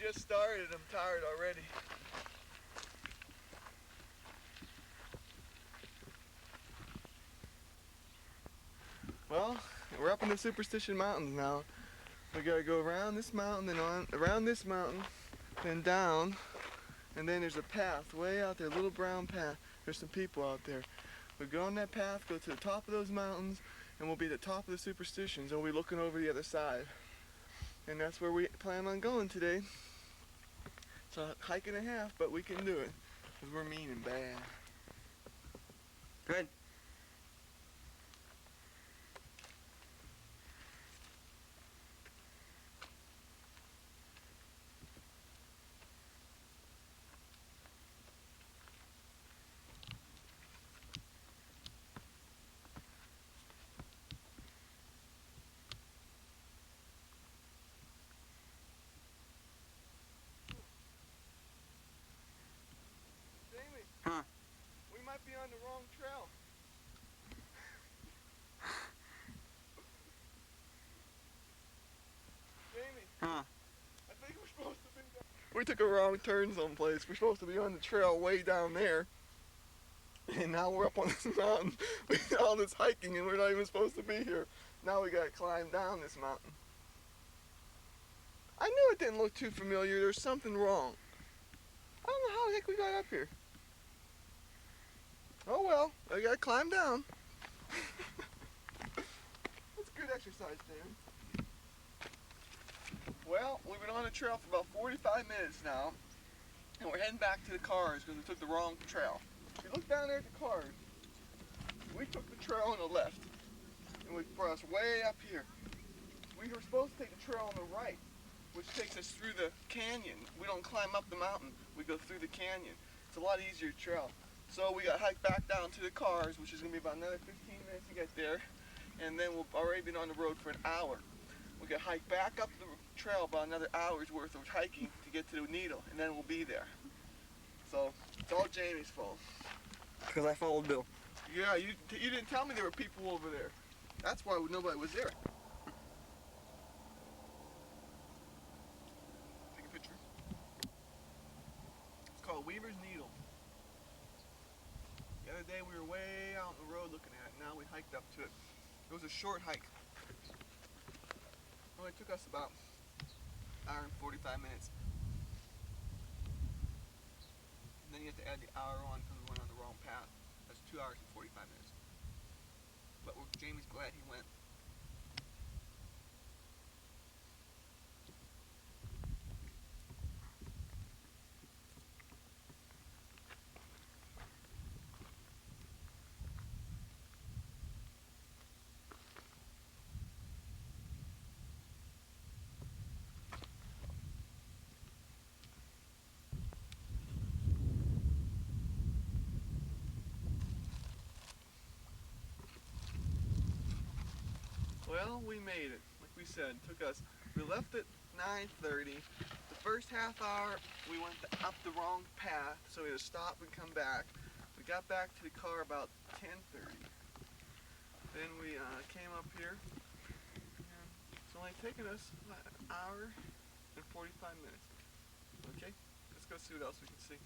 just started. I'm tired already. Well, we're up in the Superstition Mountains now. We gotta go around this mountain, then around this mountain, then down, and then there's a path way out there, a little brown path. There's some people out there. We go on that path, go to the top of those mountains, and we'll be at the top of the Superstitions, and we'll be looking over the other side. And that's where we plan on going today. It's a hike and a half, but we can do it, because we're mean and bad. Good. Jamie, Huh? we might be on the wrong trail. Jamie, Huh? I think we're supposed to be down. We took a wrong turn someplace. We're supposed to be on the trail way down there. And now we're up on this mountain. We did all this hiking and we're not even supposed to be here. Now we gotta climb down this mountain. I knew it didn't look too familiar. There's something wrong. I don't know how the heck we got up here. Oh well, I gotta climb down. That's good exercise, Dan. Well, we've been on the trail for about 45 minutes now, and we're heading back to the cars because we took the wrong trail. If you look down there at the cars, we took the trail on the left, and we brought us way up here. We were supposed to take the trail on the right, which takes us through the canyon. We don't climb up the mountain, we go through the canyon. It's a lot easier trail. So we got to hike back down to the cars, which is going to be about another 15 minutes to get there, and then we'll already been on the road for an hour. We got to hike back up the trail about another hour's worth of hiking to get to the needle, and then we'll be there. So it's all Jamie's fault. Because I followed Bill. Yeah, you didn't tell me there were people over there. That's why nobody was there. Take a picture. It's called Weaver's Needle. The other day we were way out on the road looking at it. Now we hiked up to it. It was a short hike. It only took us about an hour and 45 minutes. And then you have to add the hour on because we went on the wrong path. That's 2 hours and 45 minutes. But Jamie's glad he went. Well, we made it. Like we said, we left at 9:30. The first half hour, we went up the wrong path, so we had to stop and come back. We got back to the car about 10:30. Then we came up here, and it's only taken us an hour and 45 minutes. Okay, let's go see what else we can see.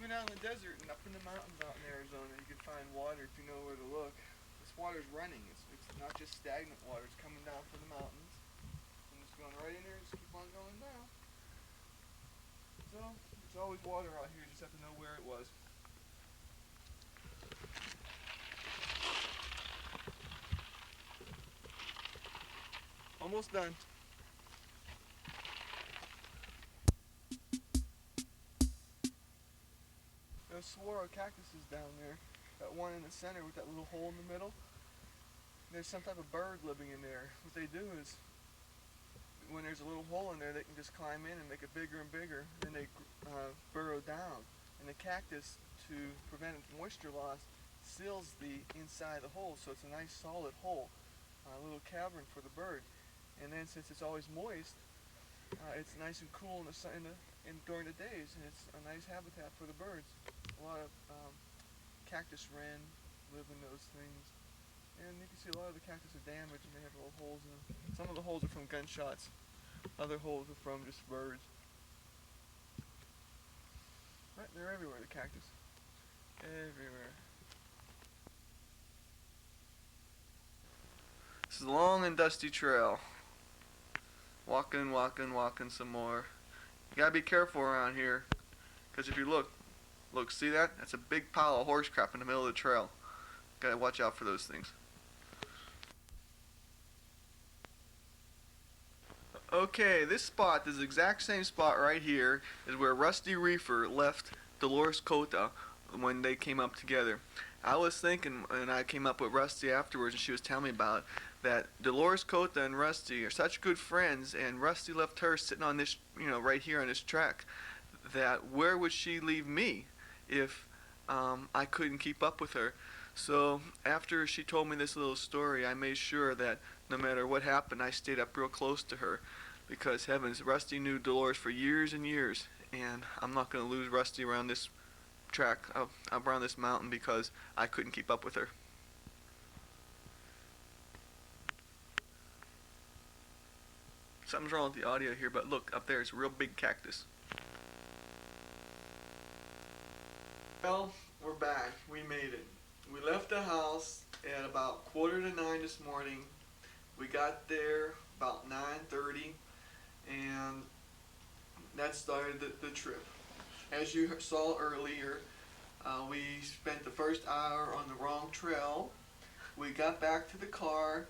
even out in the desert and up in the mountains out in Arizona, you can find water if you know where to look. This water's running. It's not just stagnant water. It's coming down from the mountains. And it's going right in there and just keep on going down. So, there's always water out here. You just have to know where it was. Almost done. There's saguaro cactuses down there. That one in the center with that little hole in the middle. There's some type of bird living in there. What they do is, when there's a little hole in there, they can just climb in and make it bigger and bigger. Then they burrow down. And the cactus, to prevent moisture loss, seals the inside of the hole, so it's a nice solid hole, a little cavern for the bird. And then since it's always moist, it's nice and cool in the sun during the days, and it's a nice habitat for the birds. A lot of cactus wren live in those things, and you can see a lot of the cactus are damaged and they have little holes in them. Some of the holes are from gunshots, other holes are from just birds. Right, they're everywhere, the cactus. Everywhere. This is a long and dusty trail. Walking, walking, walking some more. You gotta be careful around here, because if you look, see that? That's a big pile of horse crap in the middle of the trail. Gotta watch out for those things. Okay, this spot, this exact same spot right here, is where Rusty Reefer left Dolores Cota when they came up together. I was thinking, and I came up with Rusty afterwards, and she was telling me about it, that Dolores Cota and Rusty are such good friends, and Rusty left her sitting on this, right here on this track, that where would she leave me if I couldn't keep up with her? So after she told me this little story, I made sure that no matter what happened, I stayed up real close to her, because heavens, Rusty knew Dolores for years and years, and I'm not going to lose Rusty around this track, around this mountain, because I couldn't keep up with her. Something's wrong with the audio here, but look, up there is a real big cactus. Well, we're back. We made it. We left the house at about 8:45 this morning. We got there about 9:30, and that started the trip. As you saw earlier, we spent the first hour on the wrong trail. We got back to the car.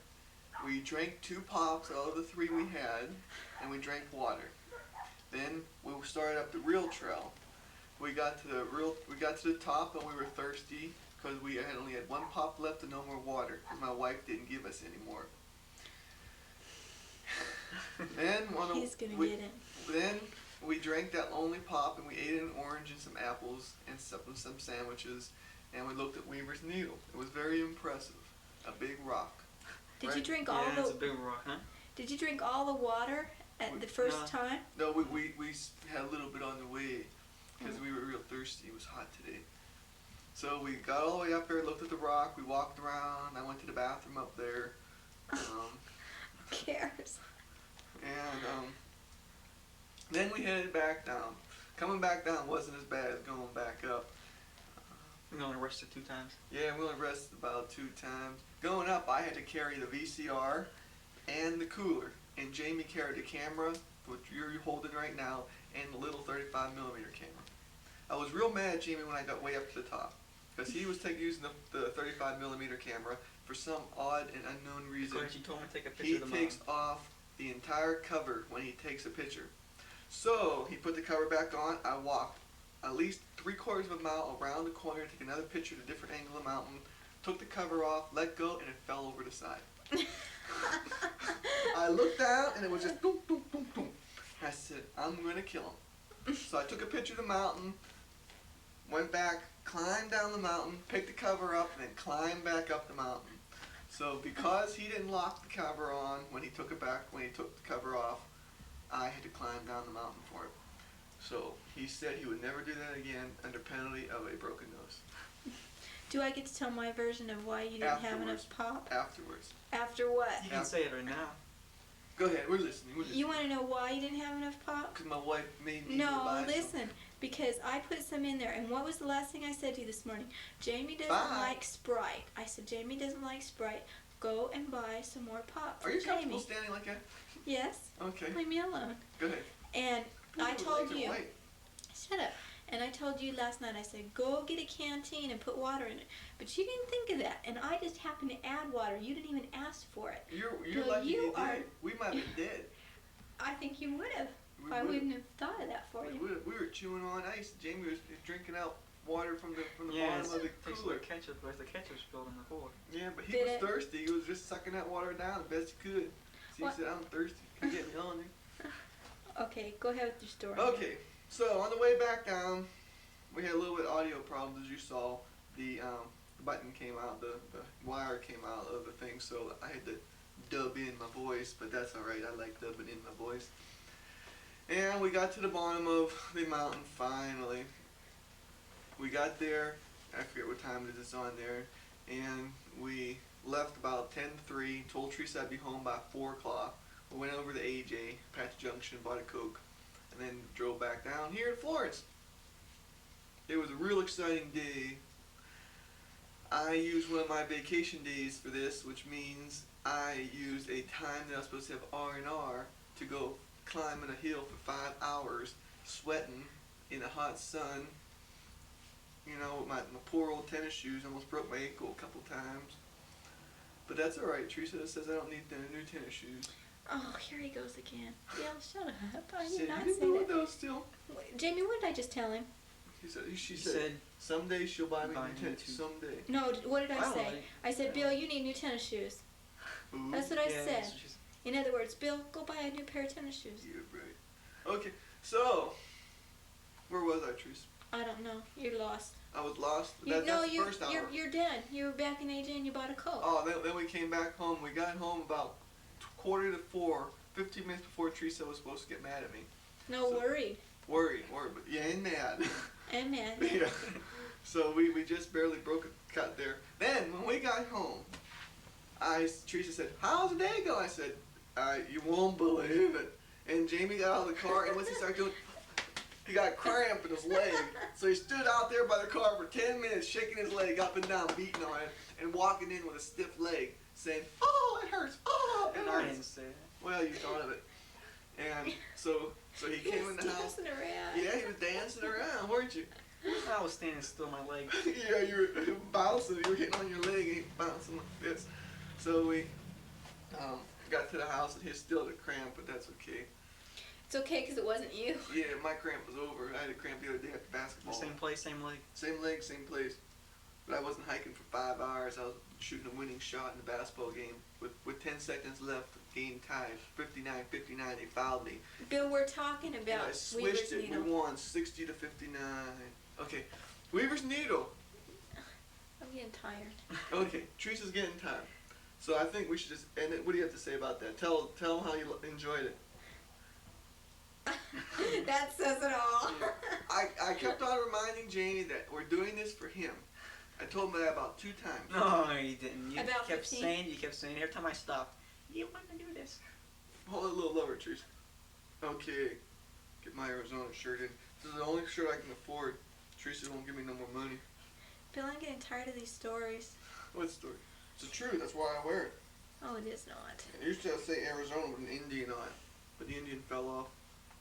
We drank 2 pops out of the 3 we had, and we drank water. Then we started up the real trail. We got to the top, and we were thirsty because we only had 1 pop left and no more water, because my wife didn't give us any more. Then we drank that only pop, and we ate an orange and some apples and some sandwiches, and we looked at Weaver's Needle. It was very impressive. A big rock. Did you drink all it's a big rock, huh? Did you drink all the water at the first time? No, we had a little bit on the way because we were real thirsty. It was hot today. So we got all the way up there, looked at the rock, we walked around. I went to the bathroom up there. Who cares? And then we headed back down. Coming back down wasn't as bad as going back up. We only rested 2 times. Yeah, we only rested about 2 times. Going up, I had to carry the VCR and the cooler, and Jamie carried the camera, which you're holding right now, and the little 35mm camera. I was real mad at Jamie when I got way up to the top, because he was using the 35mm camera for some odd and unknown reason. Because you told him to take a picture of the mountain. He takes off the entire cover when he takes a picture. So he put the cover back on. I walked at least 3/4 of a mile around the corner to take another picture at a different angle of the mountain, took the cover off, let go, and it fell over the side. I looked down, and it was just boom, boom, boom, boom. I said, I'm going to kill him. So I took a picture of the mountain, went back, climbed down the mountain, picked the cover up, and then climbed back up the mountain. So because he didn't lock the cover on when he took the cover off, I had to climb down the mountain for it. So he said he would never do that again under penalty of a broken nose. Do I get to tell my version of why you didn't have enough pop? Afterwards. After what? You can say it right now. Go ahead, we're listening. You want to know why you didn't have enough pop? Because my wife made me No, buy listen. Because I put some in there, and what was the last thing I said to you this morning? Jamie doesn't Bye. like Sprite. I said, Jamie doesn't like Sprite. Go and buy some more pop for Are you Jamie. comfortable standing like that? Yes. Okay. Leave me alone. Go ahead. And I Ooh, told legs are you. white. Shut up. And I told you last night, I said, go get a canteen and put water in it. But you didn't think of that. And I just happened to add water. You didn't even ask for it. You're No, lucky you you are- did. We might have been dead. I think you would have. We I would've. wouldn't have thought of that for you. We were chewing on ice. Jamie was drinking out water from the Yeah, bottom it's of the tastes cooler. like ketchup, whereas the ketchup spilled on the floor. Yeah, but he Did was it? thirsty. He was just sucking that water down the best he could. So What? he said, I'm thirsty. Can you get me on there? Okay, go ahead with your story. Okay, so on the way back down, we had a little bit of audio problems, as you saw. The button came out, the wire came out of the thing, so I had to dub in my voice, but that's alright. I like dubbing in my voice. And we got to the bottom of the mountain finally. We got there, I forget what time it is on there, and we left about 10:03, told Teresa I'd be home by 4 o'clock. We went over to AJ, Patch Junction, bought a Coke, and then drove back down here in Florence. It was a real exciting day. I used one of my vacation days for this, which means I used a time that I was supposed to have R&R to go climbing a hill for 5 hours, sweating in the hot sun. You know, my poor old tennis shoes, almost broke my ankle a couple times. But that's alright. Teresa says I don't need new tennis shoes. Oh, here he goes again. Yeah, shut up. I Said, did not you say didn't know that. those still. Wait, Jamie, what did I just tell him? She You said, someday she'll buy me buy new me tennis. too. Someday. No, what did I don't say? like- I said, I Bill, don't- you need new tennis shoes. Ooh. That's what I yeah, said. that's what she said. In other words, Bill, go buy a new pair of tennis shoes. Yeah, right. Okay, so where was I, Teresa? I don't know. You're lost. I was lost. No, That's the first hour. you're done. You were back in AJ and you bought a Coke. Oh, then we came back home. We got home about 3:45, 15 minutes before Teresa was supposed to get mad at me. No, so- worried. Worried, but yeah, and mad. And mad. Yeah. So we just barely broke a cut there. Then when we got home, Teresa said, "How's the day go?" I said, "You won't believe it." And Jamie got out of the car, and once he started doing, he got a cramp in his leg. So he stood out there by the car for 10 minutes, shaking his leg up and down, beating on it, and walking in with a stiff leg, saying, "Oh, it hurts! Oh, it And I didn't hurts!" say that. Well, you thought of it. And so he He came was in the house. dancing around. Yeah, he was dancing around, weren't you? I was standing still, my leg. Yeah, you were bouncing. You were hitting on your leg and bouncing like this. So we got to the house and he still had a cramp, but that's okay. It's okay because it wasn't you. Yeah, my cramp was over. I had a cramp the other day after The basketball. same place, same leg. Same leg, same place. But I wasn't hiking for 5 hours. I was shooting a winning shot in the basketball game. With 10 seconds left, game tied. 59-59, they fouled me. Bill, we're talking And about I Weaver's switched it. Needle. We won 60-59. Okay, Weaver's Needle. I'm getting tired. Okay, Teresa's getting tired. So I think we should just end it. What do you have to say about that? Tell them how you enjoyed it. That says it all. I kept on reminding Jamie that we're doing this for him. I told him that about 2 times. No, you didn't. You About kept 15? saying, every time I stopped, you want to do this. Hold it a little lower, Teresa. Okay, get my Arizona shirt in. This is the only shirt I can afford. Teresa won't give me no more money. Bill, I'm getting tired of these stories. What story? It's the truth. That's why I wear it. Oh, it is not. It used to say Arizona with an Indian on it, but the Indian fell off.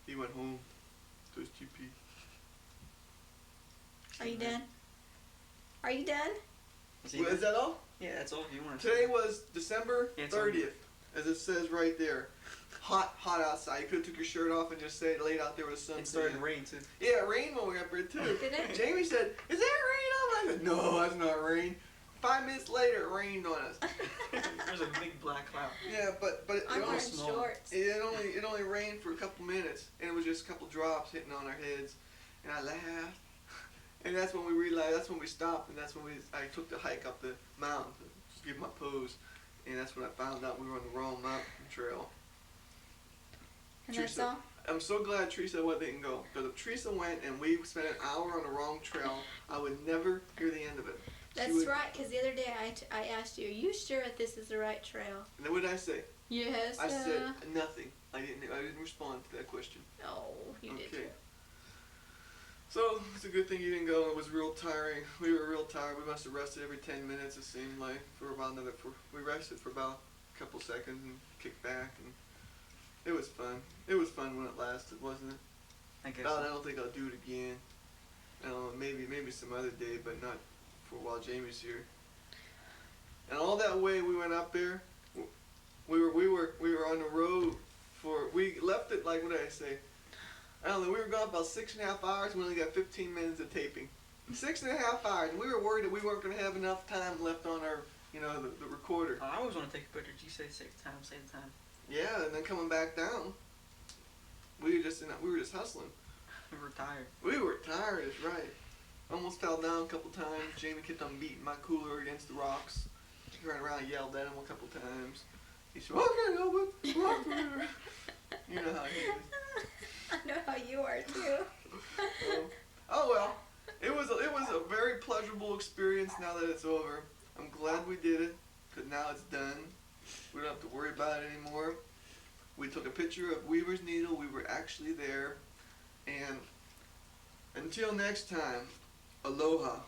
He went home to his TP. Are you done? Are you done? Well, is that all? Yeah, that's all you want to Today was December Yeah, it's on 30th, as it says right there. Hot outside. You could have took your shirt off and just laid out there with the sun. It started tan. to rain too. Yeah, it rained when we got up here too. Did it? Jamie said, "Is that rain on?" I said, "No, that's not rain." 5 minutes later, it rained on us. There's a big black cloud. Yeah, but it I'm only, wearing small. shorts. it only rained for a couple minutes, and it was just a couple drops hitting on our heads, and I laughed. And that's when we realized. That's when we stopped, and that's when I took the hike up the mountain to give my pose, and that's when I found out we were on the wrong mountain trail. And that's Teresa, all? I'm so glad Teresa didn't go, because if Teresa went and we spent an hour on the wrong trail, I would never hear the end of it. She That's would- right, because the other day I asked you, are you sure that this is the right trail? And then what did I say? Yes. I said nothing. I didn't respond to that question. Oh, you did. Okay. So it's a good thing you didn't go. It was real tiring. We were real tired. We must have rested every 10 minutes. It seemed like for about another. We rested for about a couple seconds and kicked back, and it was fun. It was fun when it lasted, wasn't it? I guess. I don't think I'll do it again. I don't know, maybe some other day, but not for while Jamie's here. And all that way we went up there. We were on the road for. We left it like, what did I say? I don't know, we were gone about 6.5 hours, and we only got 15 minutes of taping. 6.5 hours, and we were worried that we weren't going to have enough time left on our, the recorder. I always want to take a picture. You say say the time. Yeah, and then coming back down, we were just hustling. We were tired. We were tired, that's right. Almost fell down a couple times. Jamie kept on beating my cooler against the rocks. He ran around and yelled at him a couple times. He said, "Okay, Albert, rock me." You know how he is. I know how you are too. Oh well, it was a very pleasurable experience. Now that it's over, I'm glad we did it, because now it's done. We don't have to worry about it anymore. We took a picture of Weaver's Needle. We were actually there. And until next time, aloha.